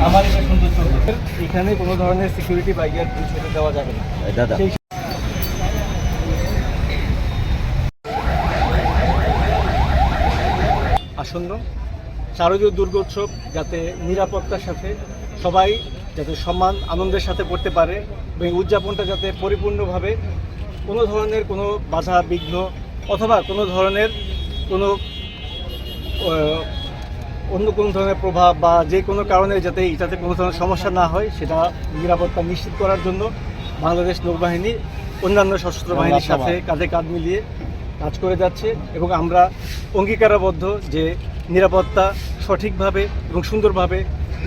আমার এটা সুন্দর চলছে। এখানে কোনো ধরনের সিকিউরিটি বা ইয়ার পরিষেবা দেওয়া যাবে না দাদা। সেই আসন্ন শারদীয় দুর্গোৎসব যাতে নিরাপত্তার সাথে সবাই যাতে সম্মান আনন্দের সাথে করতে পারে এবং উদযাপনটা যাতে পরিপূর্ণভাবে কোনো ধরনের কোনো বাধা বিঘ্ন অথবা কোনো ধরনের কোনো অন্য কোনো ধরনের প্রভাব বা যে কোনো কারণে যাতে এটাতে কোনো ধরনের সমস্যা না হয় সেটা নিরাপত্তা নিশ্চিত করার জন্য বাংলাদেশ নৌবাহিনী অন্যান্য সশস্ত্র বাহিনীর সাথে কাঁধে কাঁধ মিলিয়ে কাজ করে যাচ্ছে এবং আমরা অঙ্গীকারাবদ্ধ যে নিরাপত্তা সঠিকভাবে এবং সুন্দরভাবে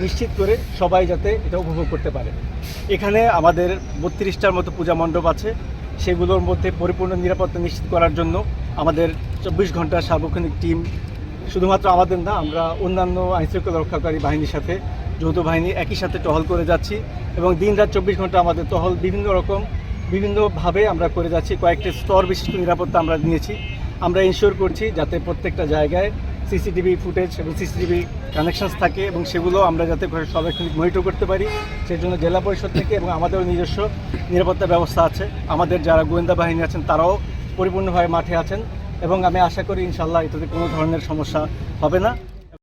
নিশ্চিত করে সবাই যাতে এটা উপভোগ করতে পারে। এখানে আমাদের 32টার মতো পূজা মণ্ডপ আছে, সেগুলোর মধ্যে পরিপূর্ণ নিরাপত্তা নিশ্চিত করার জন্য আমাদের 24 ঘন্টার সার্বক্ষণিক টিম, শুধুমাত্র আমাদের না, আমরা অন্যান্য আইনশৃঙ্খলা রক্ষাকারী বাহিনীর সাথে যৌথ বাহিনী একই সাথে টহল করে যাচ্ছি এবং দিনরাত 24 ঘন্টা আমাদের টহল বিভিন্নভাবে আমরা করে যাচ্ছি। কয়েকটি স্তর বিশিষ্ট নিরাপত্তা আমরা নিয়েছি। আমরা ইনশিওর করছি যাতে প্রত্যেকটা জায়গায় সিসিটিভি ফুটেজ এবং সিসিটিভি কানেকশনস থাকে এবং সেগুলো আমরা যাতে সার্বক্ষণিক মনিটর করতে পারি, সেই জন্য জেলা পরিষদ থেকে এবং আমাদেরও নিজস্ব নিরাপত্তা ব্যবস্থা আছে। আমাদের যারা গোয়েন্দা বাহিনী আছেন তারাও পরিপূর্ণভাবে মাঠে আছেন এবং আমি আশা করি ইনশাআল্লাহ এটাতে কোনো ধরনের সমস্যা হবে না।